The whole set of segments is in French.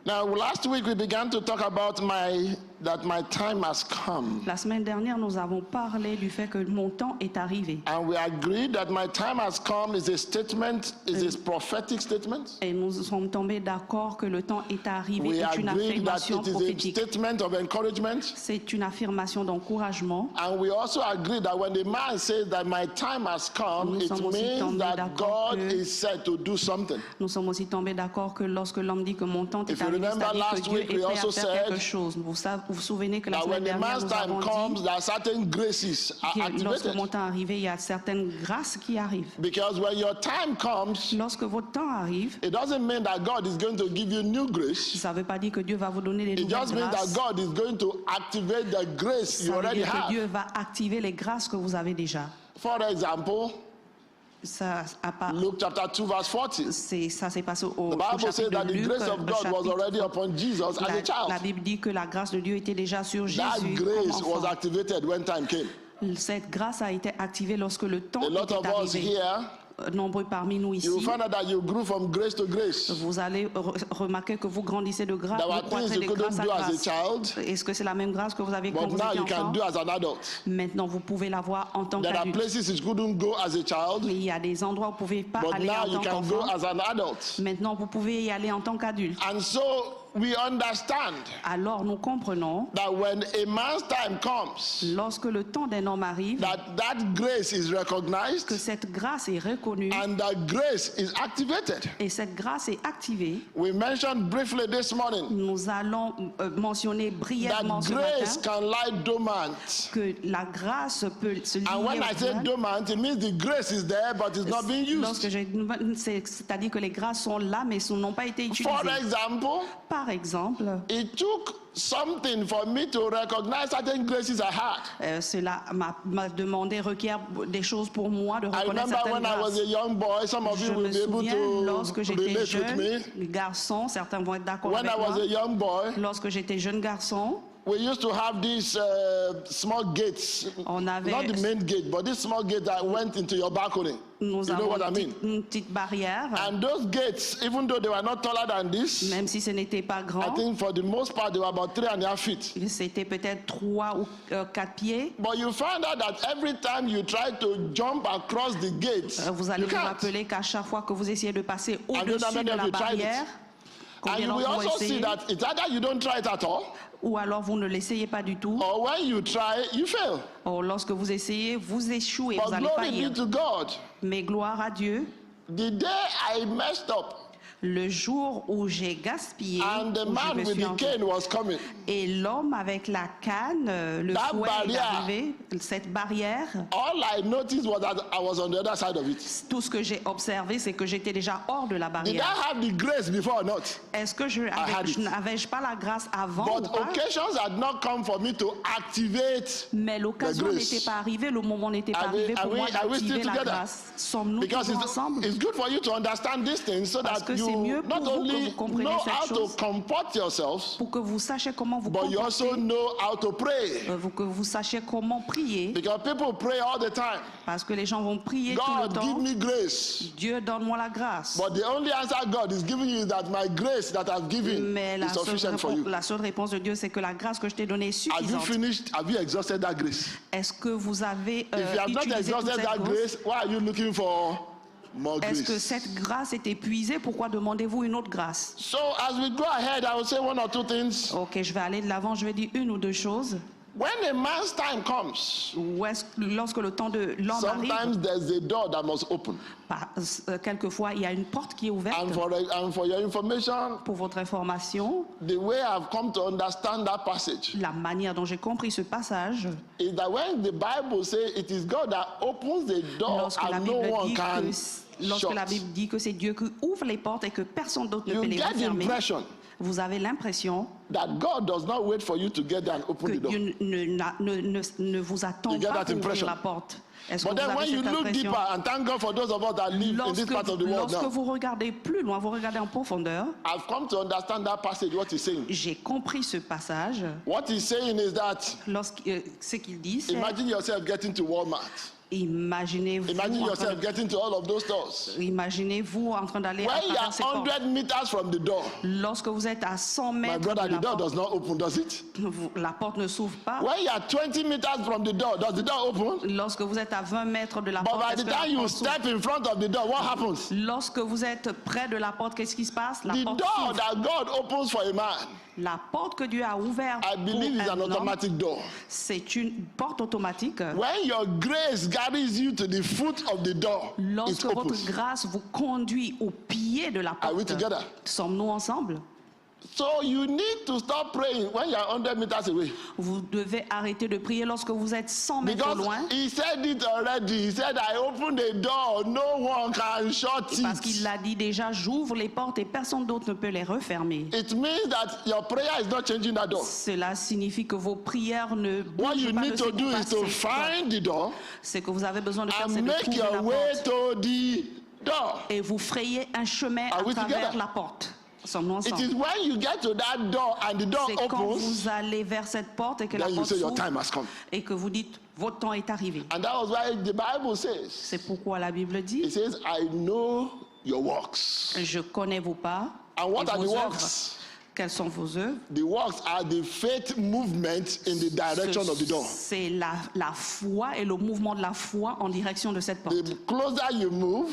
Now, last week we began to talk about that my time has come. La semaine dernière, nous avons parlé du fait que mon temps est arrivé. And we agreed that my time has come is a statement, is a prophetic statement. Et nous sommes tombés d'accord que le temps est arrivé. We C'est une agreed that affirmation it is a prophétique. statement of encouragement. C'est une affirmation d'encouragement. And we also agreed that when the man says that my time has come, Nous it sommes aussi means tombés that d'accord God que- is said to do something. Nous sommes aussi tombés d'accord que lorsque l'homme dit que mon temps est If you arrivé, remember c'est-à-dire que last Dieu week, est we prêt also à faire said quelque chose. Vous vous souvenez que la That semaine when the dernière, man's nous time avons comes, dit there are certain graces are que lorsque activated. mon temps arrive, il y a certaines grâces qui arrivent. Because when your time comes, Lorsque votre temps arrive, it doesn't mean that God is going to give you new grace. ça ne veut pas dire que Dieu va vous donner des It nouvelles just means that grâces. God is going to activate the grace you Ça veut already dire que have. Dieu va activer les grâces que vous avez déjà. For example, Ça a pas. Luke chapter 2 verse 40. Ça s'est passé au The Bible says chapitre that de the Luc. grace of God was already upon Jesus as a La child. Bible dit que la grâce de Dieu était déjà sur That Jésus grace comme was enfant. activated when time came. Cette grâce a été activée lorsque le temps A lot était of us arrivé. here, Nombreux parmi nous ici, you will find out that you grew from grace to grace. vous allez remarquer que vous grandissez de grâce, There vous were things croissez you de couldn't grâce à do as a grâce. child, Est-ce que c'est la même grâce que vous avez quand but vous now étiez you can enfant? do as an adult. Maintenant, vous pouvez l'avoir en tant There are qu'adulte. places you couldn't go as a child, Mais il y a des endroits où vous ne pouvez pas but aller now en you tant can go qu'enfant. as an adult. Maintenant, vous pouvez y aller en tant qu'adulte. And so we understand Alors, nous comprenons, that when a man's time comes, lorsque le temps d'un homme arrive, that grace is que recognized cette grâce est reconnue and that grace is activated. et cette grâce est activée. We mentioned briefly this morning Nous allons mentionner that brièvement ce grace matin can lie dormant. que la grâce peut se lier And when au I say mal. dormant, it means the grace is there but it's not being Lorsque used. c'est-à-dire que les grâces sont là mais n'ont pas été utilisées. For example, Par exemple, it took something for me to recognize certain graces I had. cela m'a demandé, requiert des choses pour moi de I reconnaître remember certaines when I was grâces. a young boy, some of you Je will me be able souviens, lorsque to j'étais relate with jeune me. garçon, certains vont être d'accord When avec I was moi. a young boy, Lorsque j'étais jeune garçon, we used to have these small gates, On avait- not the main gate, but this small gate that went into your balcony. nous You know avons what I mean? une petite barrière, And those gates, even though they were not taller than this, même si ce n'était pas I grand. think for the most part they were about 3.5 feet. C'était peut-être 3 ou 4 pieds. But you find out that every time you try to jump across the gates, Vous allez you vous can't. rappeler qu'à chaque fois que vous essayez de passer know that au-dessus many de of la you tried it. barrière, And combien you will d'entre vous also see essayez, that it's either you don't try it at all, ou alors vous ne l'essayez pas du tout, or when you try, you fail. ou lorsque vous essayez, vous échouez, vous But allez glory faillir. be to God. Mais gloire à Dieu, The day I messed up le jour où j'ai gaspillé, and the où je man me with suis the cane was coming, et l'homme avec la canne, le That fouet est barrière. arrivé, cette barrière, all I noticed was that I was on the other side of it. tout ce que j'ai observé, c'est que j'étais déjà hors de la Did I barrière. have the grace before or not? Est-ce que had it. n'avais-je pas la grâce avant But ou pas? occasions had not come for me to activate, Mais l'occasion the grace. n'était pas arrivée, le moment n'était pas Are we- arrivé are pour we- moi are we still d'activer la together? grâce. Sommes-nous because toujours ensemble? it's good for you to understand these things so Parce that que c'est you mieux pour not vous que only vous compreniez know cette how to chose. comport yourselves, Pour que vous sachiez comment vous but you also comporter, know how to pray. que vous sachiez comment prier, Because people pray all the time. parce que les gens vont prier tout le God, give temps. me grace. Dieu, donne-moi la grâce. But the only answer God is giving you is that my grace that I've given Mais is sufficient for you. la seule réponse de Dieu, c'est que la grâce que je t'ai donnée est Have you suffisante. finished? Have you exhausted that grace? Est-ce que vous avez If you have not utilisé toute exhausted cette that grâce? grace, why are you looking for more Est-ce que grace? cette grâce est épuisée? Pourquoi demandez-vous une autre grâce? So as we go ahead, I will say one or two things. Ok, je vais aller de l'avant, je vais dire une ou deux choses. When a man's time comes, Lorsque le temps de l'homme arrive, sometimes there's a door that must open. quelquefois il y a une porte qui est ouverte. And for your information, Pour votre information, the way I've come to understand that passage la manière dont j'ai compris ce passage, is that when the Bible says it is God that opens the door lorsque la and no Bible one dit can que, lorsque shut, la Bible dit que c'est Dieu qui ouvre les portes et que personne d'autre ne you peut les get the refermer, impression vous avez l'impression that God does not wait for you to get there and que open the door. Dieu ne vous attend You get pas that pour ouvrir impression? la porte. Est-ce que But vous then when avez you cette look impression? deeper, and thank God for those of us that live in this part of the world Lorsque now, vous regardez plus loin, vous regardez en profondeur, I've come to understand that passage, what he's saying. j'ai compris ce passage. What he's saying is that, Ce qu'il dit, c'est imagine yourself getting to Walmart. Imaginez-vous Imagine en train yourself de- getting to all of those doors. imaginez-vous en train d'aller à When you travers are ces portes. 100 meters from the door, Lorsque vous êtes à 100 my mètres brother, de the la door porte, does not open, does it? la porte ne s'ouvre pas. When you are 20 meters from the door, does the door open? Lorsque vous êtes à 20 mètres de la But porte, by est-ce the que la time you porte s'ouvre? step in front of the door, what happens? Lorsque vous êtes près de la porte, qu'est-ce qui se passe? La The porte door s'ouvre. that God opens for a man, La porte que Dieu a ouverte I pour believe is un an homme, automatic door. c'est une porte automatique. When your grace carries you to the foot of the door, it Lorsque votre opens. grâce vous conduit au pied de la Are we porte, together? sommes-nous ensemble? So you need to stop praying when you are 100 meters away. Vous devez arrêter de prier lorsque vous êtes 100 mètres Because loin, he said it already. He said, I open the door, no one can shut parce qu'il it. l'a dit déjà, j'ouvre les portes et personne d'autre ne peut les refermer. It means that your prayer is not changing that door. Cela signifie que vos prières ne What bougent you pas need de to ces do is to portes. find the door Ce que vous avez besoin de faire, c'est and de make trouver la your way porte. to the door. Et vous frayez un chemin Are à we travers together? la porte. Sommes-nous It ensemble? is when you get to that door and the door C'est quand opens, vous allez vers cette porte et que la then you porte say your s'ouvre time has come. et que vous dites votre temps est arrivé. And that was why the Bible says, C'est pourquoi la Bible it dit says, I know your works. je connais vos pas And what et are the vos œuvres. works? Quelles sont vos œuvres? The works are the faith movement in the direction of the door. C'est la foi et le mouvement de la foi en direction de cette porte. The closer you move,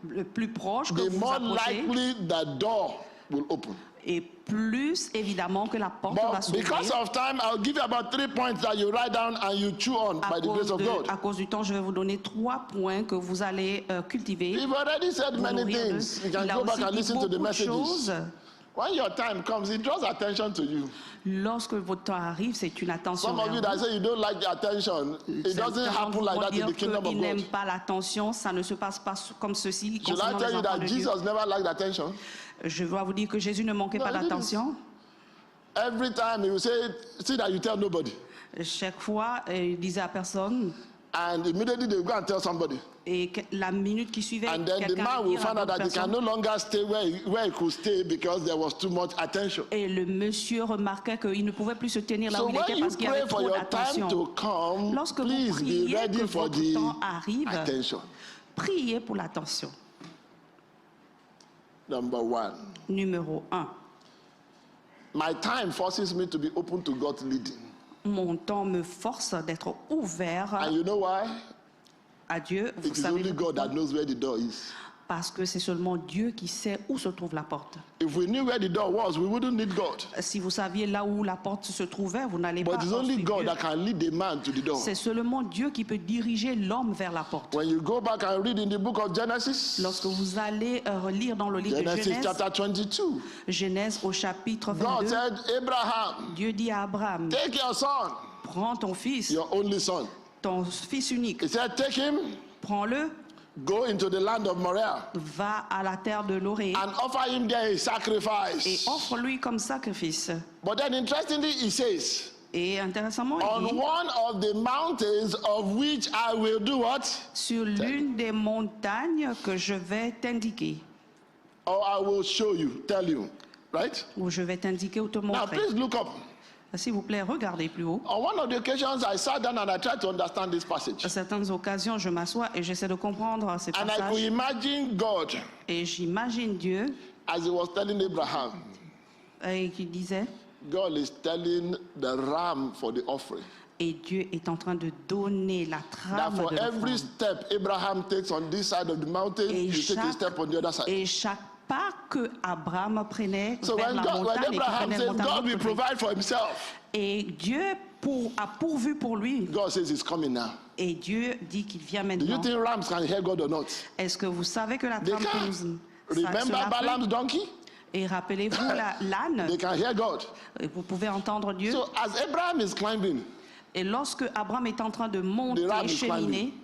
Le plus proche que the vous more approchez, likely the door will open. et plus évidemment que la porte va But s'ouvrir. because of time, I'll give you about 3 points that you write down and you chew on by the grace of God. À cause du temps, je vais vous donner 3 points que vous allez cultiver. You've already said vous many nourrir de. things. You can Il a go back aussi and dit listen to the beaucoup de messages. choses. When your time comes, it draws attention to you. Lorsque votre temps arrive, c'est une attention. Some of you vers that vous. say you don't like the attention, it doesn't Certains happen vont like that in dire the kingdom of qu'ils God. n'aiment pas l'attention, ça ne se passe pas comme ceci. Should I concernant tell les you enfants that de Dieu. Jesus never liked attention? Je dois vous dire que Jésus ne manquait No, pas he didn't. d'attention. Every time he will say, see that you tell nobody. Chaque fois, il disait à personne. And immediately they will go and tell somebody. Et la minute qui suivait, And then the quelqu'un man allait will dire à find out d'autres that he can personnes. no longer stay where he could stay because there was too much attention. Et le monsieur remarquait qu'il ne pouvait plus se tenir là So où il when était you parce qu'il y avait pray for trop your time d'attention. to come, Lorsque vous please be priez ready que for votre the temps arrive, attention. priez pour l'attention. Number 1. Numéro 1. My time forces me to be open to God's leading. Mon temps me force d'être ouvert And you know why? à Dieu. Vous It is savez only God pourquoi? that knows where the door is. Parce que c'est seulement Dieu qui sait où se trouve la porte. If we knew where the door was, we wouldn't need God. Si vous saviez là où la porte se trouvait, vous n'allez pas But it's only suivre God Dieu. that can lead the man to the door. C'est seulement Dieu qui peut diriger l'homme vers la porte. When you go back and read in the book of Genesis, Lorsque vous allez relire dans le livre de Genesis Genèse, chapter 22, Genèse au chapitre God 22, said, Abraham, Dieu dit à Abraham, take your son, prends ton fils, your only son. ton fils unique, He said, take him, prends-le, go into the land of Moriah, va à la terre de l'Orée and offer him there a et sacrifice. offre-lui comme sacrifice. But then interestingly, he says, Et intéressamment, il on dit, one of the mountains of which I will do what? sur l'une des montagnes que je vais t'indiquer, Or I will show you, tell you. Right? ou je vais t'indiquer ou te Now montrer. please look up. S'il vous plaît, regardez plus haut. On one of the occasions, I sat down and I tried to understand this passage. À certaines occasions, je m'assois et j'essaie de comprendre ces And I could passages. imagine God Et j'imagine Dieu as he was telling Abraham, et qui disait, God is telling the ram for the offering. et Dieu est en train de donner la That trame for de every l'offrande. step Abraham takes on this side of the mountain, Et he takes a chaque, step on the other side. et chaque pas que Abraham prenait So vers when, la when montagne et qu'il Abraham prenait says la montagne God de will l'autre côté. provide for himself, Et Dieu a pourvu pour lui. God says he's coming now. Et Dieu dit qu'il vient Do you maintenant. think rams can hear God or not? Est-ce que vous savez que la They trame can. peut nous... Remember cela peut- Balaam's donkey? Et rappelez-vous l'âne, They can hear God. et vous pouvez entendre Dieu. So as Abraham is climbing, Et lorsque Abraham est en train de monter, The ram is cheminer,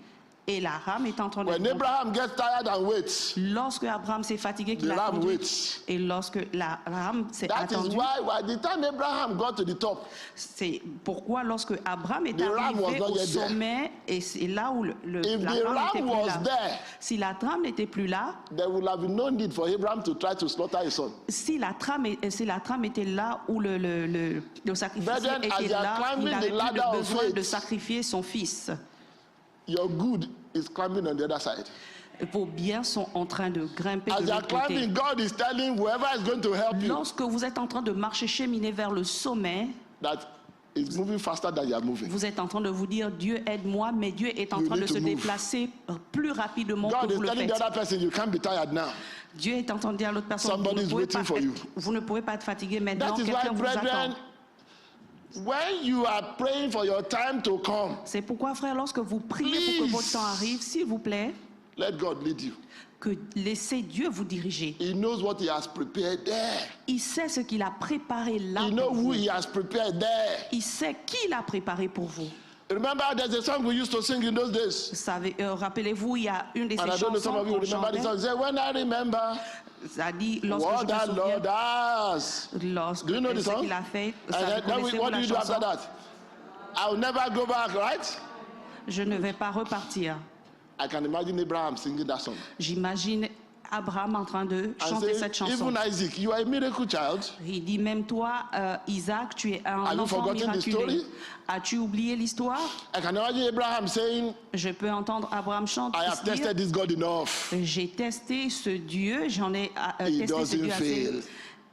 et la rame est en train de when monter. Abraham gets tired and waits, Lorsque Abraham s'est fatigué, qu'il the a ram conduit, waits. et lorsque la rame s'est That is attendue, why by the time Abraham got to the top, c'est pourquoi lorsque Abraham est The ram was arrivé not au yet there. sommet, et c'est là où if la the rame n'était ram plus was là. there, Si la trame n'était plus là, there would have been no need for Abraham to try to slaughter his son. si la trame était là où le sacrifice Brethren, as était you are là, il climbing n'avait the plus ladder of besoin faith, de sacrifier son fils. Your good is climbing on the other side. Vos biens sont en train de grimper As de you are l'autre côté. climbing, God is telling whoever is going to help you Lorsque vous êtes en train de marcher, cheminer vers le sommet, that it's moving faster than you are moving. vous êtes en train de vous dire, Dieu aide-moi, mais Dieu est en You train de need se to move. déplacer plus rapidement God que is vous le telling the faites. other person, you can't be tired now. Dieu est en train de dire à l'autre personne, Somebody is waiting for you. vous ne pouvez pas être fatigué maintenant, That is why, quelqu'un vous brethren, attend. when you are praying for your time to come, C'est pourquoi, frère, lorsque vous priez pour que Please. votre temps arrive, s'il vous plaît, let God lead you. que laissez Dieu vous diriger. He knows what he has prepared there. Il sait ce qu'il a préparé là He pour knows who vous. he has prepared there. Il sait qui il a préparé pour vous. Remember, there's a song we used to sing in those days. Vous savez, rappelez-vous, il y a une de ces And I don't know, some chansons of you qu'on remember the chantait. song. Say, when I remember Ça dit, lorsque what je that me Lord souviens, has. lorsque Do you know the ce song? qu'il a fait, And ça, then what connaissez-vous do la you do after chanson? that? I'll never go back, right? Je ne vais pas repartir. I can imagine Abraham singing that song. J'imagine Abraham en train de And chanter say, cette chanson. even Isaac, you are a miracle child. Il dit, même toi, Isaac, tu es un Have you enfant forgotten the miraculé. story? As-tu oublié l'histoire? I can imagine Abraham saying, Je peux entendre Abraham chanter. I have tested this God enough. J'ai testé ce Dieu, j'en ai He testé ce doesn't Dieu assez. fail.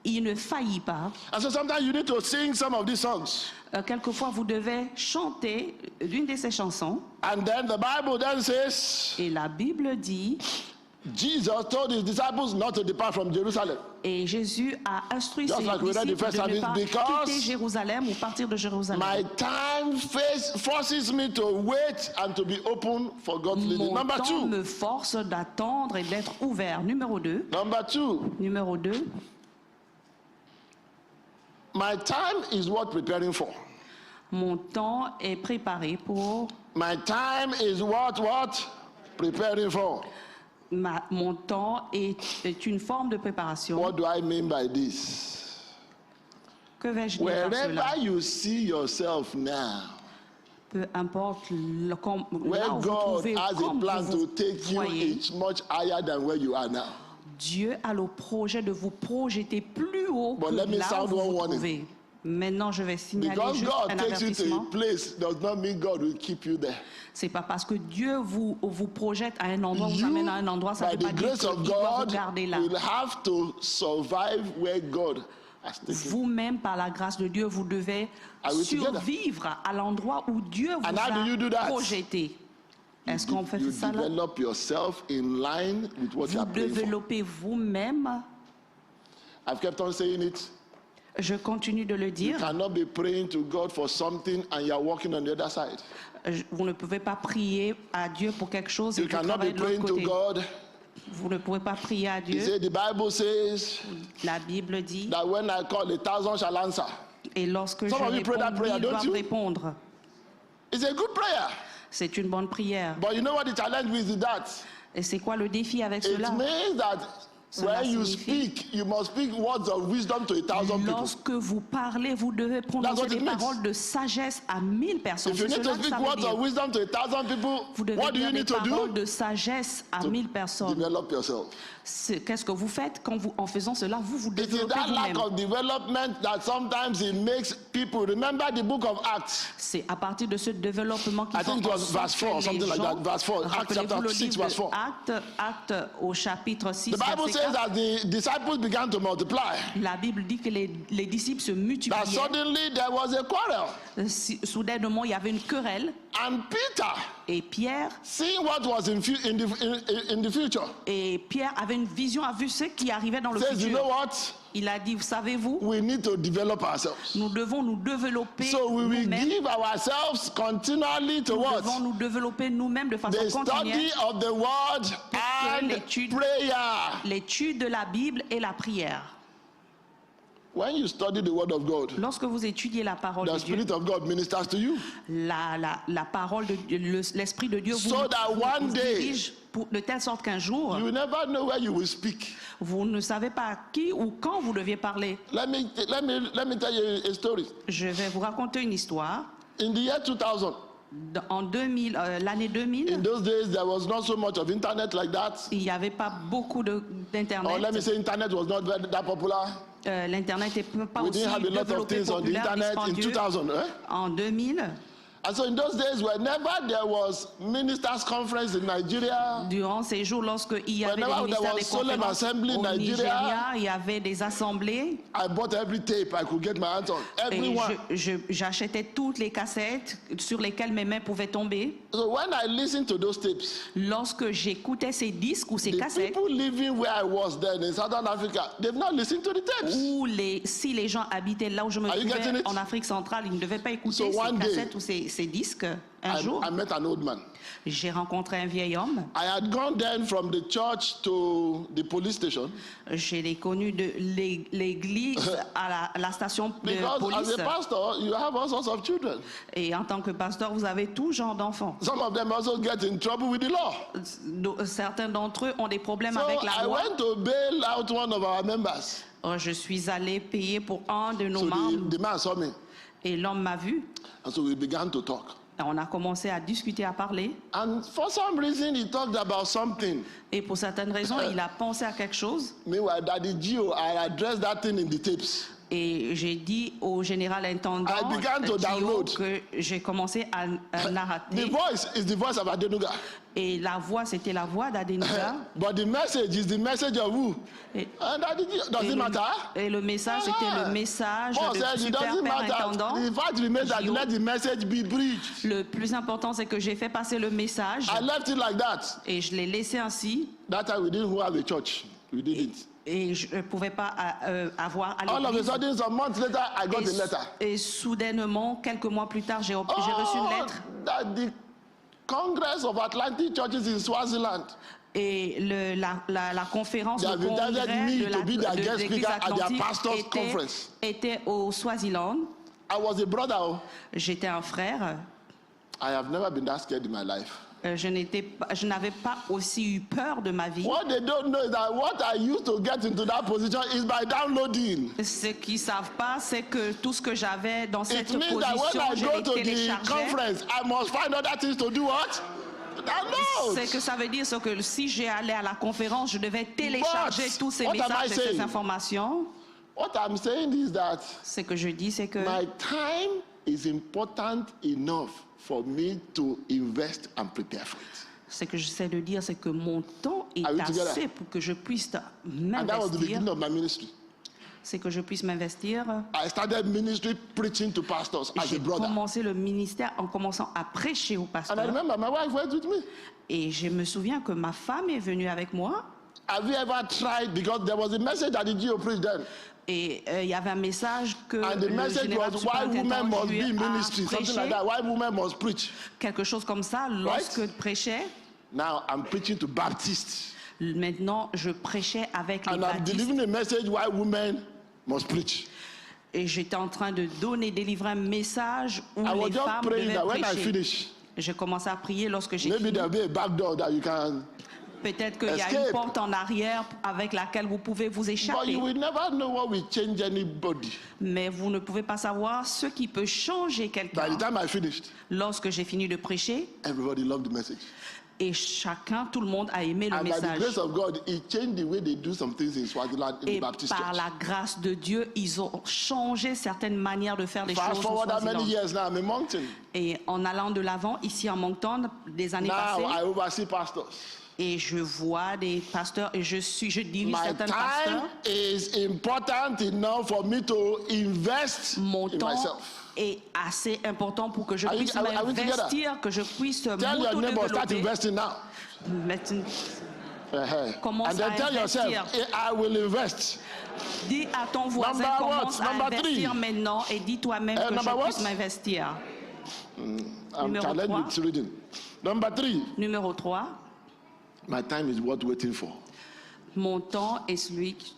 Il ne faillit pas. And so sometimes you need to sing some of these songs. Quelquefois, vous devez chanter l'une de ces chansons. And then the Bible then says, Et la Bible dit, Jesus told his disciples not to depart from Jerusalem. et Jésus a instruit Just ses like we read the disciples first de ne service, pas because quitter Jérusalem ou partir de Jérusalem. My time forces me to wait and to be open for God's leading. Mon Number temps two. me force d'attendre et d'être ouvert. Numéro 2. Number two. Numéro 2. My time is worth preparing for. Mon temps est préparé pour... My time is what preparing for. Mon temps est une forme de préparation. What do I mean by this? Que vais-je dire par cela? Wherever you see yourself now, Peu importe là where où vous God trouvez, has a comme plan vous to vous take you, voyez, it's much higher than where you are now. Dieu a le projet de vous projeter plus haut But que let me là où sound vous one vous warning. trouvez. Maintenant, je vais signaler Because juste God un takes you to avertissement. a place does not mean God will keep you there. C'est pas parce que Dieu vous projette à un endroit, vous You, amène à un endroit, ça ne by veut pas the dire grace of qu'il doit vous God, garder là. will have to survive where God has taken you. Vous-même, par la grâce de Dieu, vous devez Are we together? survivre à l'endroit où Dieu vous And how do you do a that? projeté. Est-ce qu'on fait You ça là? develop yourself in line with what you Vous are praying for. développez vous-même. I've kept on saying it. Je continue de le You dire. cannot be praying to God for something and you are walking on the other side. Vous ne pouvez pas prier à Dieu pour quelque chose et You vous cannot be travaillez de praying l'autre to côté. God. Vous ne pouvez pas prier à He Dieu. said, the Bible says La Bible dit, that when I call, 1,000 shall answer. et lorsque Some je of you pray that réponds, prayer, ils don't doivent you? répondre. It's a good prayer. C'est une bonne prière. But you know what the challenge with that? Et c'est quoi le défi avec It cela? means that Cela when you signifie- speak, you must speak words of wisdom to 1,000 people. Lorsque vous parlez, vous devez That's prononcer what it des means. paroles de sagesse à 1000 personnes. If you C'est need to cela que speak ça veut words of dire. wisdom to 1,000 people, Vous devez what do you dire des need to paroles do? de sagesse à 1000 personnes. Develop yourself. Qu'est-ce que vous faites quand vous, en faisant cela, vous It is développez that lack vous-même. of development that sometimes it makes people remember the book of Acts. C'est à partir de ce développement qui I think it was verse 4, something like that. Verse 4, Acts chapter 6, verse 4. Actes au chapitre 6, The Bible verset says 4. that the disciples began to multiply. La Bible dit que les disciples se That multipliaient. suddenly there was a quarrel. Soudainement, il y avait une querelle. And Peter, Et Pierre seeing what was in the future, avait une vision, a vu ce qui arrivait dans le says, you know futur. what? Il a dit, savez-vous, We need to develop ourselves. nous devons nous développer So we will nous-mêmes. give ourselves continually to Nous what? devons nous développer nous-mêmes de façon The study continuelle. of the word and l'étude- prayer. L'étude de la Bible et la prière. When you study the word of God, Lorsque vous étudiez la parole the de Dieu, Spirit of God ministers to you. la parole de Dieu, l'Esprit de Dieu vous, So that one vous day- dirige de telle sorte qu'un jour, You will never know where you will speak. vous ne savez pas à qui ou quand vous deviez parler. Let me tell you a story. Je vais vous raconter une histoire. In the year 2000, En 2000, l'année 2000, in those days there was not so much of internet like that. il n'y avait pas beaucoup Or let me d'Internet. say internet was not that popular. L'Internet n'était pas We aussi didn't have a lot of développé, things on the populaire, internet in dispendieux. 2000. En 2000, And so in those days, whenever there was ministers' conference in Nigeria, Durant ces jours, lorsqu'il y avait des Whenever there ministères was des solemn conférences assembly in au Nigeria, Nigeria, il y avait des assemblées I bought every tape I could get my hands on. et Everyone. j'achetais toutes les cassettes sur lesquelles mes mains pouvaient tomber. So when I listened to those tapes, Lorsque j'écoutais ces disques ou ces the cassettes, people living where I was then in Southern Africa, they've not listened to the tapes. si les gens habitaient là où je me Are you getting trouvais it? en Afrique centrale, ils ne devaient pas écouter So ces one day, cassettes ou ces disques. Un jour, I met an old man. j'ai rencontré un vieil homme. I had gone then from the church to the police station Je l'ai connu de l'église à la station de because police. as a pastor, you have all sorts of children. Et en tant que pasteur, vous avez tout genre d'enfants. Some of them also get in trouble with the law. Certains d'entre eux ont des problèmes So avec la I loi. went to bail out one of our members. Je suis allé payer pour un de nos So membres the man saw me. et l'homme m'a vu. And so we began to talk. On a commencé à discuter, à parler. And for some reason, he talked about something. Et pour certaines raisons, il a pensé à quelque chose. Meanwhile, Daddy Gio, I addressed that thing in the tapes. Et j'ai dit au général intendant I began to Gio, download. que j'ai commencé à The narrater. voice is the voice of Adenuga. Et la voix, c'était la voix d'Adenuga. But the message is the message of who? Et, And Daddy Gio, does et it le, matter? et le message, c'était le message Paul de said it Super doesn't Père matter. Intendant. The fact remains that Gio. let the message be preached. Le plus important, c'est que j'ai fait passer le message I left it like that. et je l'ai laissé ainsi. That time we didn't have a church. We didn't. Et je ne pouvais pas avoir à All of a l'église. sudden, some months later, I got a letter. Et soudainement, quelques mois plus tard, j'ai reçu une lettre. That the Congress of Atlantic Churches in Swaziland. Et la conférence, They le have invited congrès me de to be their guest l'Église speaker at their Atlantique pastor's conference. était au Swaziland. I was a brother. Oh. J'étais un frère. I have never been that scared in my life. Je n'avais pas aussi eu peur de ma vie. What they don't know is that what I used to get into that position is by downloading. Ce qu'ils ne savent pas, c'est que tout ce que j'avais dans cette It means that when position, I je go les to the téléchargeais. conference, I must find other things to do what? Download. C'est que ça veut dire que si j'allais à la conférence, je devais télécharger But, tous ces what am I messages et ces saying? informations. What I'm saying is that Ce que je dis, c'est que my time is important enough for me to invest and prepare for it. ce que j'essaie de dire, c'est que mon temps est Are we together? assez pour que je puisse And that was the m'investir. beginning of my ministry. C'est que je puisse m'investir. I started ministry preaching to pastors as a J'ai brother. commencé le ministère en commençant à prêcher aux And I pasteurs. remember my wife went with me. Et je me souviens que ma femme est venue avec moi. Have you ever tried? Because there was a message that the GO preached then. Et il y avait un message que And the le message général was why women superintendant must be in a ministry, something prêché, like that. Why women must preach. quelque chose comme ça, lorsque je prêchais. Now I'm preaching to Baptists. Maintenant, je prêchais avec les And I'm baptistes. delivering a message why women must preach. Et j'étais en train de délivrer un message où I was les just femmes praying devaient that when I prêcher. finish, J'ai commencé à prier lorsque j'ai maybe fini. there'll be a back door that you can. Peut-être qu'il y a escape. une porte en arrière avec laquelle vous pouvez vous But échapper. you will never know what will change anybody. Mais vous ne pouvez pas savoir ce qui peut changer By quelqu'un. the time I finished, Lorsque j'ai fini de prêcher, everybody loved the message. et tout le monde a aimé le And by the message. grace of God, it changed the way they do some things in Swaziland in Et the Baptist par church. la grâce de Dieu, ils ont changé certaines manières de faire les Fast choses au forward that many Swaziland. years now, I'm in Moncton. Et en allant de l'avant, ici en Moncton, des années Now passées, I oversee pastors. et je vois des pasteurs et je dirige My certains time pasteurs. is important enough for me to invest Mon in temps myself. est assez important pour que je Are you- puisse are we together? m'investir, que je puisse Tell your neighbor, start m'auto-développer. investing now. Commence And then à tell yourself, investir. I will invest. Dis à ton voisin, Number what? commence à Number investir three. maintenant et dis toi-même que number je puisse what? m'investir. I'm Numéro challenged 3. with reading. Number 3, Numéro 3, my time is worth waiting for. mon temps est celui qui...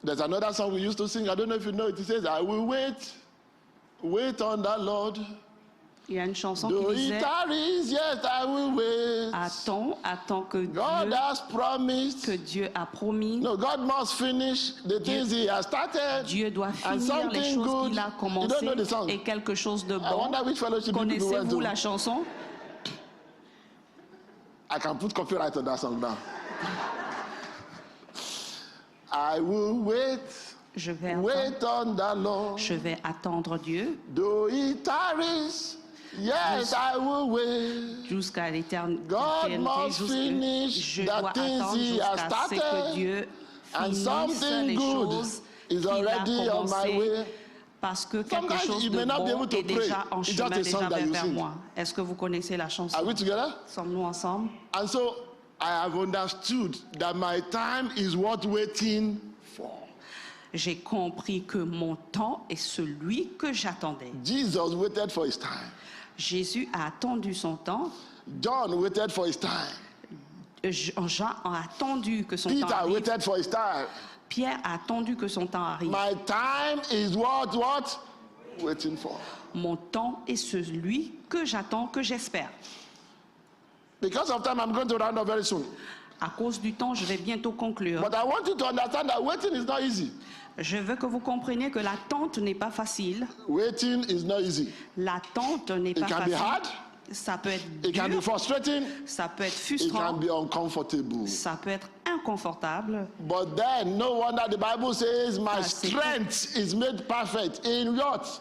There's another song we used to sing. I don't know if you know it. It says, I will wait on the Lord. Il y a une chanson Though qui he disait tarries, yes, I will wait. attends que God has promised. Dieu a promis. No, God must finish the things he has started. Dieu doit And finir les something choses good. qu'il a You commencées don't know the song. et quelque chose de I bon. wonder which fellowship you people went Connaissez-vous to. la chanson? I can put copyright on that song now. I will wait Je vais Wait on the Lord. Je vais attendre Dieu Though he tarries, yes, I will wait. jusqu'à l'éternité. God must finish Je dois the things attendre he has jusqu'à ce que started, Dieu and finisse something les good choses is qu'il a already on my commencées, way. parce que quelque Sometimes chose you de may not be bon able to est déjà pray. en It's chemin, just a song déjà that you vers sing. moi. Est-ce que vous connaissez la chanson? Are we together? Sommes-nous ensemble? And so I have understood that my time is worth waiting for. J'ai compris que mon temps est celui que j'attendais. Jesus waited for his time. Jésus a attendu son temps. John waited for his time. Jean a attendu que son temps Peter arrive. waited for his time. Pierre a attendu que son temps arrive. My time is worth what? Waiting for. Mon temps est celui que j'attends, que j'espère. Because of time, I'm going to round up very soon. À cause du temps, je vais bientôt conclure. But I want you to understand that waiting is not easy. Je veux que vous compreniez que l'attente n'est pas facile. Waiting is not easy. L'attente n'est It pas can be facile. hard. Ça peut être It can be dur, frustrating. ça peut être It can frustrant, be uncomfortable. ça peut être inconfortable. But then, no wonder the Bible says, my c'est- strength is made perfect in what?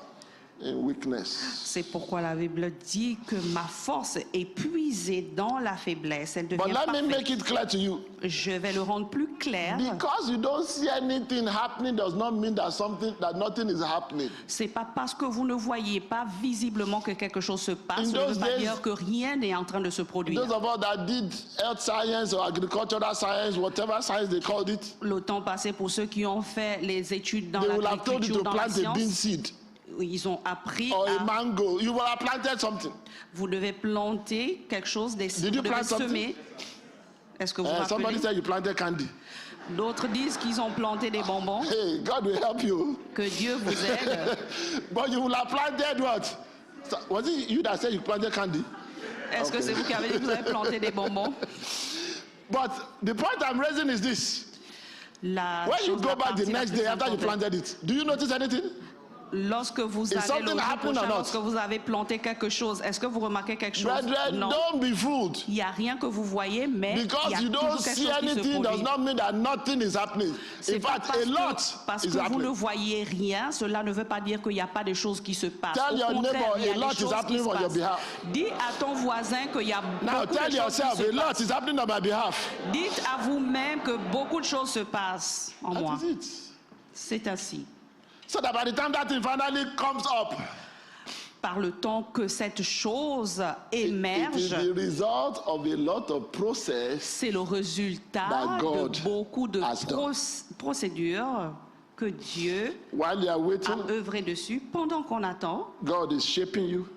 In weakness. C'est pourquoi la Bible dit que ma force est puisée dans la faiblesse. Elle But devient let me make parfaite. it clear to you. Je vais le rendre plus clair. Because you don't see anything happening does not mean that nothing is happening. C'est pas parce que vous ne voyez pas visiblement que quelque chose se passe, In ça ne those veut pas days- dire que rien n'est en train de se produire. Those of us that did health science or agricultural science, whatever science they called it, Le temps passé, pour ceux qui ont fait les études dans they will have told you l'agriculture, to dans la plant a bean science, seed ils ont appris or a à... mango. You will have planted something. Vous devez planter quelque chose, Did you vous devez plant something? semer. Est-ce que vous Somebody rappelez? said you planted candy. D'autres disent qu'ils ont planté des bonbons. Hey, God will help you. Que Dieu vous aide. But you will have planted what? So, was it you that said you planted candy? Est-ce que c'est vous qui avez dit que vous avez planté des bonbons? But the point I'm raising is this. La When you chose, go la back the partie la next plus day after you importante. planted it, do you notice anything? Lorsque vous Is allez something le jour happening or prochain, not? lorsque vous avez planté quelque chose, est-ce que vous remarquez quelque chose? Brethren, Non. don't be fooled. Il n'y a rien que vous voyez, mais il y Because a you toujours don't quelque see chose qui se anything does produit. not mean that nothing is happening. C'est In pas fact, a lot parce is que vous ne happening. voyez rien, cela ne veut pas dire qu'il n'y a pas de choses qui se passent. Tell Au your contraire, neighbor, il y a a des lot is choses qui happening se on your passent. behalf. Dis à ton voisin qu'il y a Now beaucoup tell de choses yourself, qui se a lot passent. is happening on my behalf. Dites à vous-même que beaucoup de choses se passent en moi. That is it. C'est ainsi. So that by the time that thing finally comes up, Par le temps que cette chose it is émerge, the result of a lot of process. c'est le résultat that God de beaucoup de has done. procédures que Dieu While you are waiting, a œuvré dessus. Pendant qu'on attend, God is shaping you.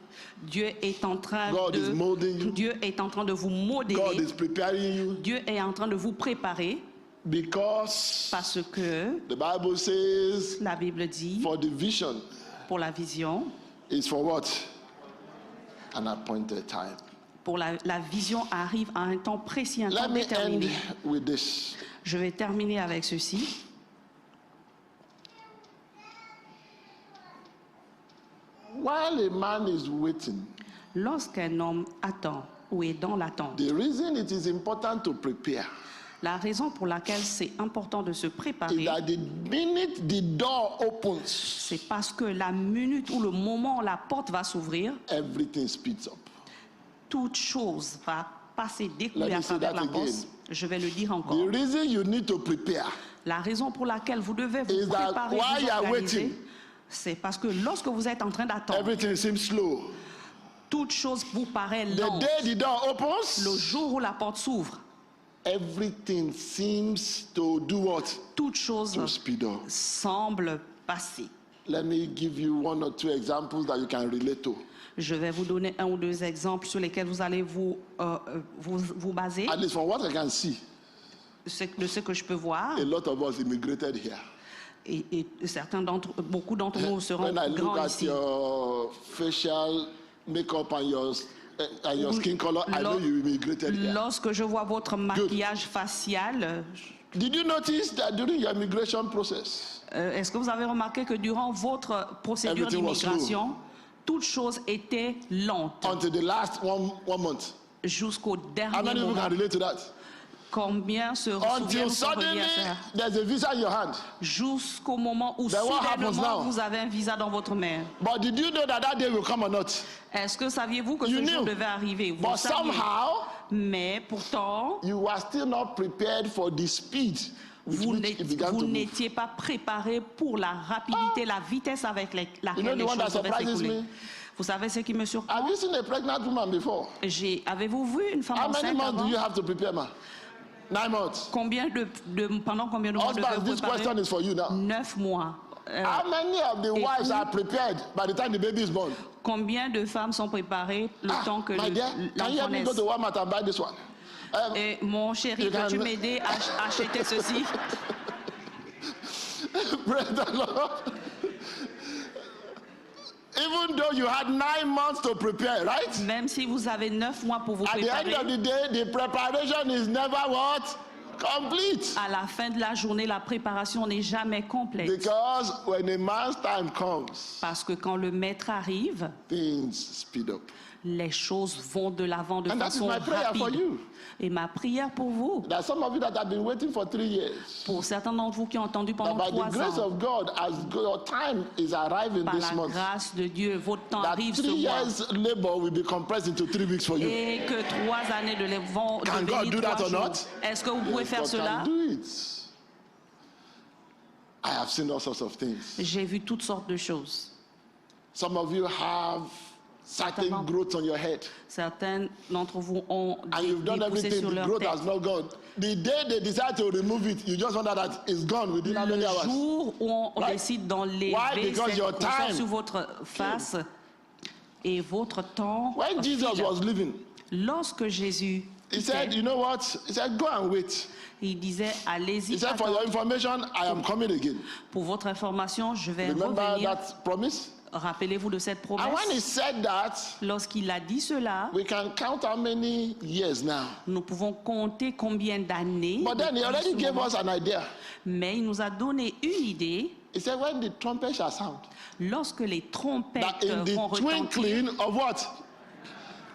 Dieu est en train God is molding you. Dieu est en train de vous God modeler. is preparing you Dieu est en train de vous préparer because parce que the Bible says la Bible dit for the vision pour la vision, is for what? An appointed time. pour la vision arrive à un temps précis, un Let temps me end déterminé. with this. Je vais terminer avec ceci. While a man is waiting, Lorsqu'un homme attend ou est dans l'attente, the reason it is important to prepare la raison pour laquelle c'est important de se is préparer, that the minute the door opens, c'est parce que la minute ou le moment où la porte va s'ouvrir, everything speeds up. toute chose va passer, Let découler me à say travers that la porte. again. Je vais le dire encore. The reason you need to prepare La raison pour laquelle vous devez vous is that préparer, while vous you are organiser, waiting, c'est parce que lorsque vous êtes en train d'attendre, everything seems slow. toute chose vous paraît The lente. day the door Le opens, jour où la porte s'ouvre, everything seems to do what? toute chose To speed up. semble passer. Let me give you one or two examples that you can relate to. Je vais vous donner un ou deux exemples sur lesquels vous allez vous baser. At least from what I can see, De ce que je peux voir, a lot of us immigrated here. et beaucoup d'entre nous seront When I look grands at ici. your facial makeup and your skin color, I know you immigrated here. Lorsque je vois votre maquillage facial, Did you notice that during your immigration process, est-ce que vous avez remarqué que durant votre procédure Everything was d'immigration, toute chose était lente until the last one month? jusqu'au How dernier many people moment? can relate to that? Combien se Until souviennent suddenly there's a visa in your hand. jusqu'au moment où Then what happens soudainement now? vous avez un visa dans votre main. But did you know that that day will come or not? Est-ce que saviez-vous que You ce jour knew. devait arriver? Vous But le saviez. somehow, Mais pourtant, you are still not prepared for the speed with vous which it began to move. n'étiez pas préparé pour la rapidité, la vitesse avec laquelle You know the les one that choses devaient surprises s'écouler. me? Vous savez ce qui me surprend? Have you seen a pregnant woman before? Avez-vous vu une femme How many enceinte months do avant? you have to prepare, ma? 9 months. Pendant combien de mois Husband, devez-vous this préparer? question is for you now. 9 mois. How many of the wives are prepared by the time the baby is born? Combien de femmes sont préparées le temps que My dear, can you l'enfant help me go naisse? to Walmart and buy this one? Et mon chéri, You peux-tu can- m'aider à acheter ceci? Praise the Lord. Even though you had 9 months to prepare, right? Même si vous avez 9 mois pour vous At the end préparer, of the day, the preparation is never what? Complete. à la fin de la journée, la préparation n'est jamais complète. Because when a man's time comes, Parce que quand le maître arrive, things speed up. les choses vont de l'avant de And that is façon my prayer for rapide. you. Et ma prière pour vous, There are some of you that have been waiting for 3 years. pour certains d'entre vous qui ont entendu But pendant by the 3 grace ans, of God, as your time is arriving par this la month, grâce de Dieu, votre temps that arrive 3 ce mois. years labor will be compressed into 3 weeks for you. Et que 3 années de lèvres vont Can God devenir do that 3 or jours. not? Est-ce que vous pouvez faire God cela? can do it. I have seen all sorts of things. J'ai vu toutes sortes de choses. Some of you have certain Certainement. growth on your head, Certains d'entre vous ont and you've des done poussées everything. sur The leur growth tête. has not gone. The day they decide to remove it, you just wonder that it's gone within how many Le hours. jour où on Right? décide Why? d'enlever Because cette your grosseur time sur votre face et votre temps When Jesus file. was living, Lorsque Jésus he said, quittait, you know what? He said, go and wait. il disait allez-y, He said, for your attendez. information, I am coming again. Pour votre information, je vais Remember revenir. that promise? Rappelez-vous de cette And when he promesse. said that, Lorsqu'il a dit cela, we can count how many years now. nous pouvons compter combien d'années. But then he depuis already ce gave moment. us an idea. Mais il nous a donné une idée. He said, when the trumpet shall sound, Lorsque les trompettes that in the vont retentir, twinkling of what?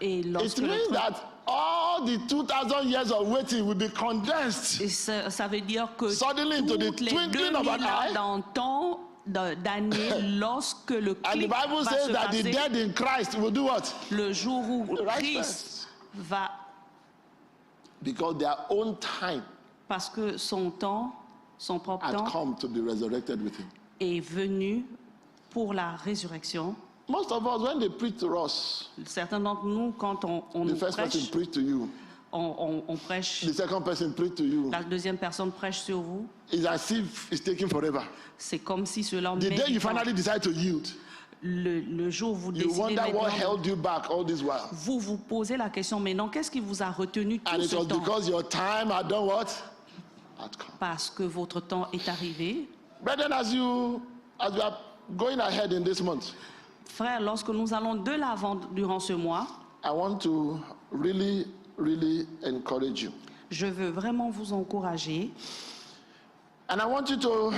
et It lorsque le means that all the 2,000 years of waiting will be condensed. Et ça veut dire que Suddenly into the toutes les twinkling of 2000 an eye. ans dans temps d'années, lorsque le And the clic Bible va says se that the passer, dead in Christ will do what? le jour où Rise Christ va, Because their own time parce que son temps, son propre had temps come to be resurrected with him. est venu pour la résurrection. Most of us, when they preach to us, Certains d'entre nous, quand on the nous first person prêche, preach to you, on prêche, the second person preach to you. la deuxième personne prêche sur vous, It's as if it's taking forever. c'est comme si cela The met day du you temps. finally decide to yield, Le jour où vous you décidez wonder what maintenant, held you back all this while. vous vous posez la question, mais non, qu'est-ce qui vous a retenu And tout it ce was temps? because your time had done what? Had come. Parce que votre temps est arrivé. Brethren, as we are going ahead in this month, Frères, lorsque nous allons de l'avant durant ce mois, I want to really, really encourage you. je veux vraiment vous encourager. And I want you to,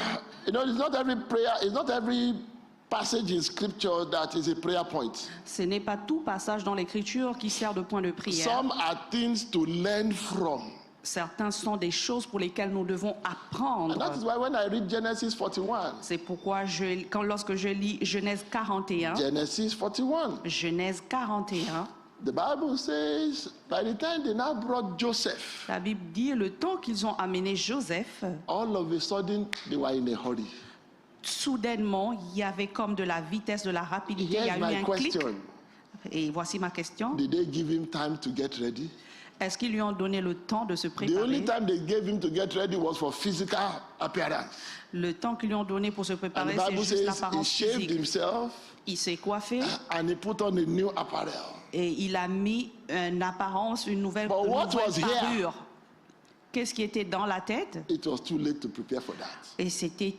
it's not every prayer, it's not every passage in scripture that is a prayer point. Ce n'est pas tout passage dans l'Écriture qui sert de point de prière. Some are things to learn from. Certains sont des choses pour lesquelles nous devons And apprendre. that is why when I read Genesis 41, C'est pourquoi lorsque je lis Genèse 41, Genesis 41, Genèse 41, the Bible says, by the time they now brought Joseph, la Bible dit le temps qu'ils ont amené Joseph, all of a sudden they were in a hurry. soudainement, il y avait comme de la vitesse, de la rapidité, il y a Here's eu my un clic. question. Et voici ma question. Did they give him time to get ready? Est-ce qu'ils lui ont donné le temps de se The only préparer? time they gave him to get ready was for physical appearance. Le temps qu'ils lui ont donné pour se And préparer, the c'est Bible juste says he l'apparence shaved physique. himself Il s'est coiffé and he put on a new apparel. et il a mis une apparence, une nouvelle, But what was here? parure. Qu'est-ce qui était dans la tête? It was too late to prepare for that. Et c'était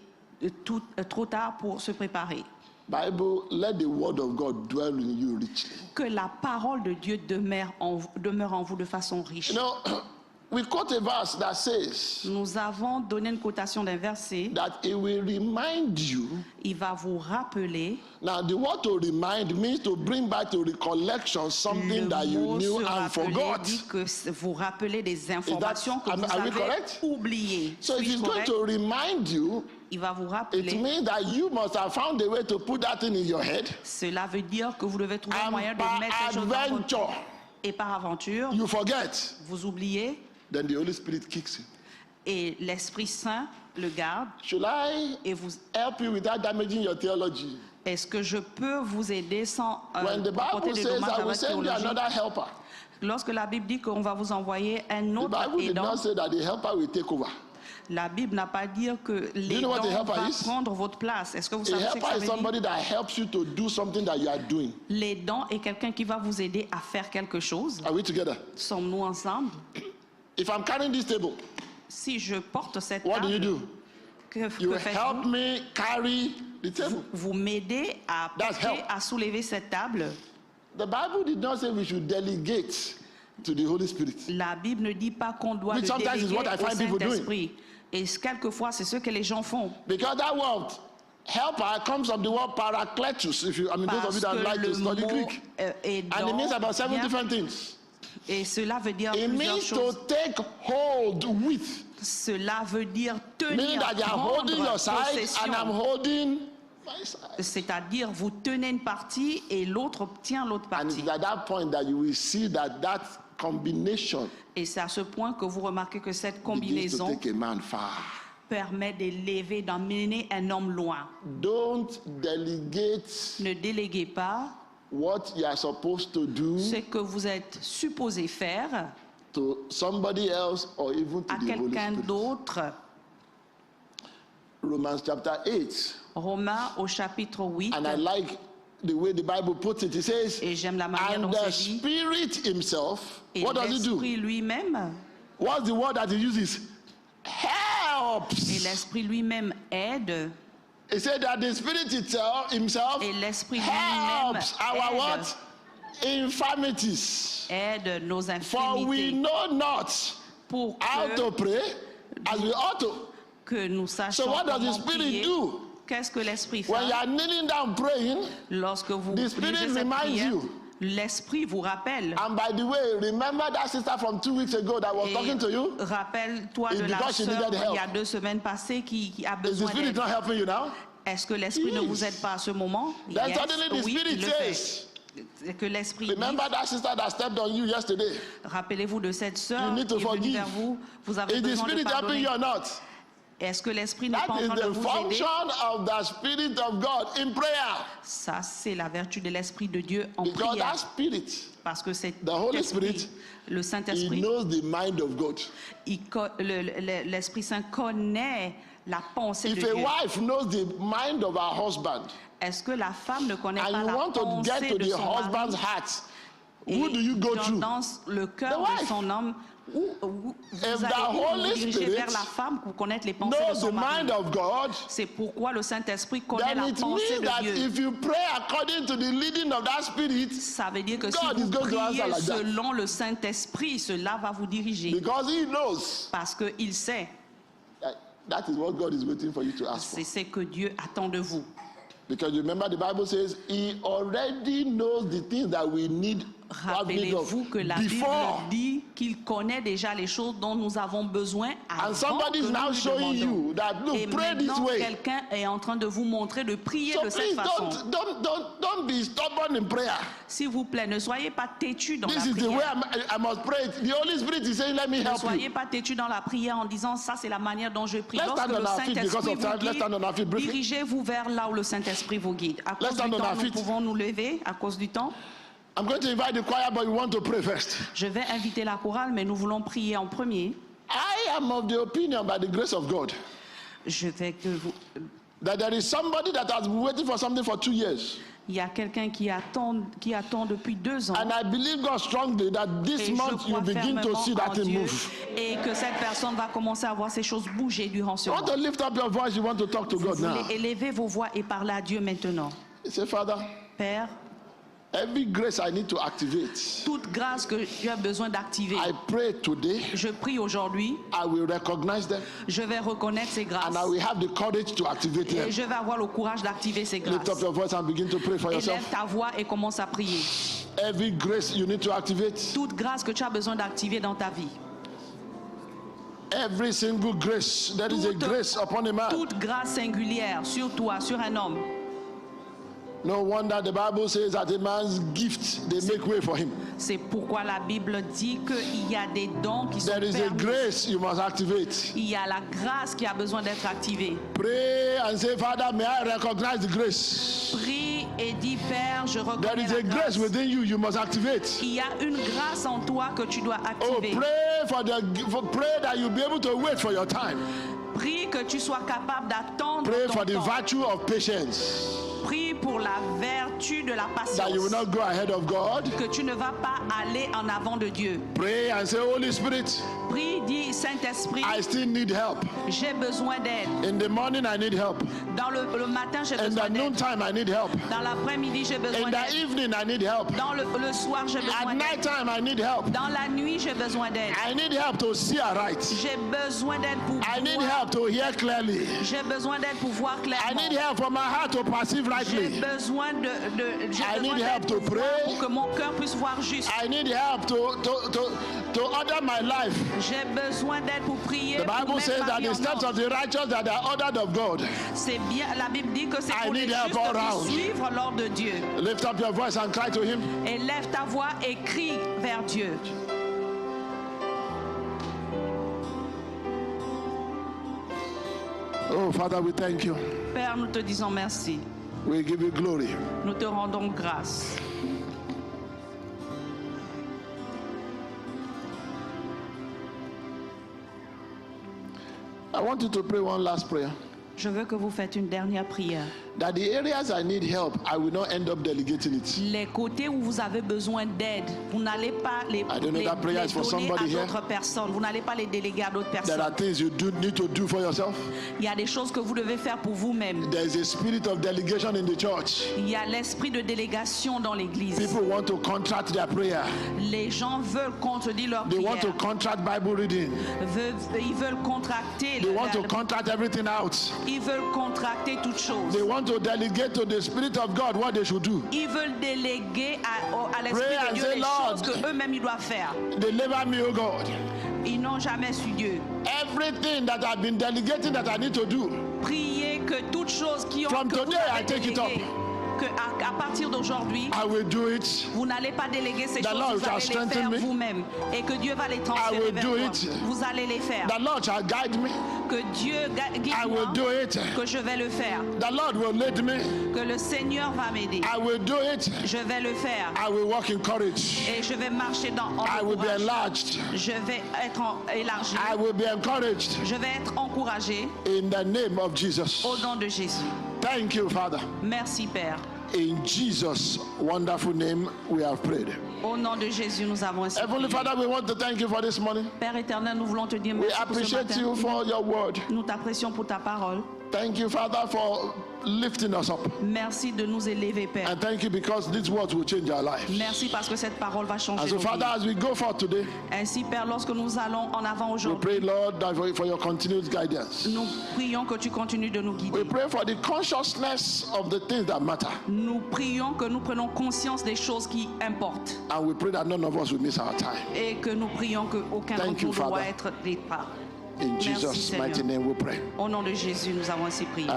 trop tard pour se préparer. Bible, let the word of God dwell in you richly. Que la parole de Dieu demeure en vous de façon riche. You know, we quote a verse that says Nous avons donné une cotation d'un verset. that it will remind you. Il va vous rappeler. Now, the word to remind means to bring back to recollection something Le that you mot knew se and rappeler forgot. dit que vous rappelez des informations que are vous we avez correct? oubliées. So, if Suis-je it's going correct? to remind you, Il va vous it rappeler. means that you must have found a way to put that thing in your head. Cela veut dire que vous devez trouver un And moyen de by mettre ces choses dans votre adventure, et par aventure, you forget. vous oubliez Then the Holy Spirit kicks in. et l'Esprit Saint le garde Should I et vous. help you without damaging your theology? Est-ce que je peux vous aider sans When the porter Bible des says, dommages I à will votre send you théologie? another helper, Lorsque la Bible dit qu'on va vous envoyer un the autre Bible did aidant, not say that the helper will take over. la Bible n'a pas dit que you know what a l'aidant helper va is? prendre votre place. Est-ce que vous A savez ce que helper ça is veut dire? somebody that helps you to do something that you are doing. L'aidant est quelqu'un qui va vous aider à faire quelque chose. Are we together? Sommes-nous ensemble? If I'm carrying this table, Si je porte cette what do you table, do? que You help faites-vous? me carry the table. Vous m'aidez à That's porter, help. à soulever cette table. The Bible did not say we should delegate to the Holy Spirit. La Bible ne dit pas qu'on doit Which le sometimes is déléguer what I au find people doing. Saint-Esprit. Et quelquefois, c'est ce que les gens font. Because that word helper comes from the word parakletus. Those of you Parce that que like to le study mot Greek. aidant And it means about 7 vient- different things. et cela veut dire It plusieurs means choses. to take hold with. Cela veut dire Meaning tenir, that you are prendre holding your side and I'm possession. holding my side. C'est-à-dire, vous tenez une partie et l'autre tient l'autre And partie. it's at that point that you will see that that combination Et c'est à ce point que vous remarquez que cette begins to combinaison take a man far. permet d'élever, d'emmener un homme loin. Don't delegate Ne déléguez pas what you are supposed to do ce que vous êtes supposé faire to somebody else or even to à the Holy quelqu'un Spirit. d'autre. Romans chapter 8. Romains au chapitre 8. And I like the way the Bible puts it. It says, Et j'aime la manière and dont the c'est dit. Spirit Himself, Et what does He do? l'Esprit lui-même, What's the word that He uses? et Helps. l'Esprit lui-même aide, He said that the Spirit Himself et l'Esprit lui-même helps our aide, what? Infirmities. aide nos For we infirmités know not pour how to pray as we ought to. que nous sachions So what does the comment Spirit prier. do? Qu'est-ce que l'Esprit fait? When you are kneeling down praying, Lorsque vous the lisez Spirit cette reminds prière, you. l'Esprit vous rappelle. And by the way, remember that sister from 2 weeks ago that was Et talking to you? rappelle-toi It's de la because she sœur needed help. il y a 2 semaines passées qui a Is the besoin Spirit d'aide. not helping you now? Est-ce que l'Esprit ne Yes. vous aide pas à ce moment? Then Yes, suddenly the oui, Spirit il le fait. says, Que l'Esprit dit, remember that sister that stepped on you yesterday? rappelez-vous de cette sœur You qui need to est venue forgive. vers vous. Vous avez Is the besoin de Spirit helping pardonner. you or not? Est-ce que l'Esprit n'est pas That en is train de the vous aider? function of the Spirit of God in prayer. Ça, c'est la vertu de l'Esprit de Dieu en Because prière. that Spirit, Parce que c'est the Holy l'Esprit, Spirit, le He Saint-Esprit, knows the mind of God. l'Esprit Saint connaît la pensée de If a Dieu. wife knows the mind of her husband, Est-ce que la femme ne connaît pas and you la want to get pensée to de the son mari husband's heart, et who do you go through? dans le cœur The de wife. son homme où vous If allez the vous Holy diriger Spirit vers la femme pour connaître les pensées de Knows son the mari. mind of God, C'est pourquoi le Saint-Esprit connaît then la it pensée means de that Dieu. if you pray according to the leading of that Spirit, Ça veut dire que si God is vous going to answer priez like that. selon le Saint-Esprit, cela va vous diriger. because He knows Parce qu'il sait, that is what God is waiting for you to ask for. c'est ce que Dieu attend de vous. Because you remember the Bible says He already knows the things that we need have need of Rappelez-vous que la Bible before. dit qu'il connaît déjà les choses dont nous avons besoin avant And somebody que is now nous lui showing demandons. you that look, Et pray this maintenant, way. quelqu'un est en train de vous montrer de prier So de cette please façon. don't be stubborn in prayer. S'il vous plaît, ne soyez pas têtus dans This la is the way prière. I must pray. The Holy Spirit is saying, let me Ne help soyez you. pas têtus dans la prière en disant ça c'est la manière dont je prie. Let's Lorsque stand le on our feet because Saint-Esprit of vous time. Let's guide, stand on our feet briefly. dirigez-vous vers là où le Saint-Esprit vous guide. À cause Let's du stand on temps, our nous feet. pouvons nous lever à cause du temps. I'm going to invite the choir, but we want to pray first. Je vais inviter la chorale, mais nous voulons prier en premier. I am of the opinion, by the grace of God, Je vais que vous... that there is somebody that has been waiting for something for 2 years. Il y a quelqu'un qui attend depuis 2 ans. And I believe God strongly that this Et je month you crois begin to fermement see en that thing Dieu move. et que cette personne va commencer à voir ces choses bouger durant ce You mois. want to lift up your voice, you want to talk to Vous God now. voulez élever vos voix et parler à Dieu maintenant. Say, Father, Père, Every grace I need to activate, toute grâce que tu as besoin d'activer, I pray today, je prie aujourd'hui, I will recognize them je vais reconnaître ces grâces. and I will have the courage to activate Et them. je vais avoir le courage d'activer ces grâces. Lift up your voice and begin to pray for Élève yourself. ta voix et commence à prier. Every grace you need to activate, Toute grâce que tu as besoin d'activer dans ta vie. every single grace, there is a grace upon a man. Toute grâce singulière sur toi, sur un homme. No wonder the Bible says that a man's gift, they make way for him. C'est pourquoi la Bible dit qu'il y a des dons qui sont There is a permis. grace you must activate. Il y a la grâce qui a besoin d'être activée. Pray and say, Father, may I recognize the grace. Prie et dis, Père, je There reconnais is la a grace grâce. within you, you must activate. Il y a une grâce en toi que tu dois Oh, activer. pray that you'll be able to wait for your time. Prie que tu sois capable d'attendre Pray ton for the temps. virtue of patience, Prie pour la vertu de la that you will patience. not go ahead of God. Que tu ne vas pas aller en avant de Dieu. Pray and say, Holy Spirit, Prie, dis, Saint-Esprit, I still need help. j'ai besoin d'aide. In the morning, I need help. Dans le matin, j'ai In the besoin d'aide. noontime, I need help. Dans l'après-midi, j'ai besoin In the d'aide. evening, I need help. Dans le soir, j'ai At besoin d'aide. night time, I need help. Dans la nuit, j'ai besoin d'aide. I need help to see aright. J'ai besoin d'aide pour I need voir. help to hear clearly. J'ai besoin d'aide pour voir I clairement. need help for my heart to perceive J'ai rightly. besoin I need help d'aide to pour voir, pray. pour que mon cœur puisse voir juste. I need help to order my life. J'ai besoin d'aide pour prier. The pour Bible mettre says ma that vie the en steps ordre. of the righteous that are ordered of God. C'est bien, la Bible dit que c'est I pour les need help justes all de round. suivre l'ordre de Dieu. Lift up your voice and cry to him. Élève ta voix et crie vers Dieu. Oh, Father, we thank you. Père, nous te disons merci. We give you glory. Nous te rendons grâce. I want you to pray one last prayer. Je veux que vous faites une dernière prière. That the areas I need help, I will not end up delegating it. Les côtés où vous avez besoin d'aide, vous n'allez pas les don't know, that prayer is for donner somebody à here. d'autres personnes. Vous n'allez pas les déléguer à d'autres There personnes. are things you need to do for yourself. Il y a des choses que vous devez faire pour vous-même. There is a spirit of delegation in the church. Il y a l'esprit de délégation dans l'église. People want to contract their prayer. Les gens veulent contredire leur They want to prière. contract Bible reading. Ils veulent contracter. They want to contract everything out. Ils veulent contracter toutes choses. They want to delegate to the Spirit of God what they should do. Ils veulent déléguer à l'esprit Pray de and Dieu say, les Lord, choses que eux-mêmes ils doivent faire. Deliver me, O God. Ils n'ont jamais su Dieu. Everything that I've been delegating that I need to do, Priez que toutes choses qui ont From que vous today, avez I take it déléguées, que à partir d'aujourd'hui, I will do it. vous n'allez pas déléguer ces The choses, Lord vous shall allez les strengthen faire me. vous-même. Et que Dieu va les I transférer will vers do vous. it. Vous allez les faire. The Lord shall guide me. Que Dieu guide I will moi, do it. que je vais le faire. The Lord will lead me. Que le Seigneur va m'aider. I will do it. Je vais le faire. I will walk in courage. Et je vais marcher en I will be courage. enlarged. Je vais être élargi. I will be encouraged Je vais être encouragé in the name of Jesus. au nom de Jésus. Thank you, Father. Merci Père. In Jesus' wonderful name, we have prayed. Au nom de Jésus, nous avons ainsi Heavenly prié. Father, we want to thank you for this morning. Père éternel, nous voulons te dire We merci pour ce appreciate matin. you for your word. Nous t'apprécions pour ta parole. Thank you, Father, for lifting us up. Merci de nous élever, Père. And thank you because these words will change our lives. Merci parce que cette parole va And changer so, nos Father, vies. as we go forth today, Ainsi, Père, lorsque nous allons en avant we aujourd'hui, pray, Lord, that for your continued guidance. nous prions que tu continues de nous We guider. pray for the consciousness of the things that matter. Nous prions que nous prenons conscience des choses qui importent And we pray that none of us will miss our time. et que nous prions qu'aucun Thank d'entre you, nous doit Father. être départ. In Merci, Jesus' Seigneur. mighty name we pray. Au nom de Jésus, nous avons ainsi prié.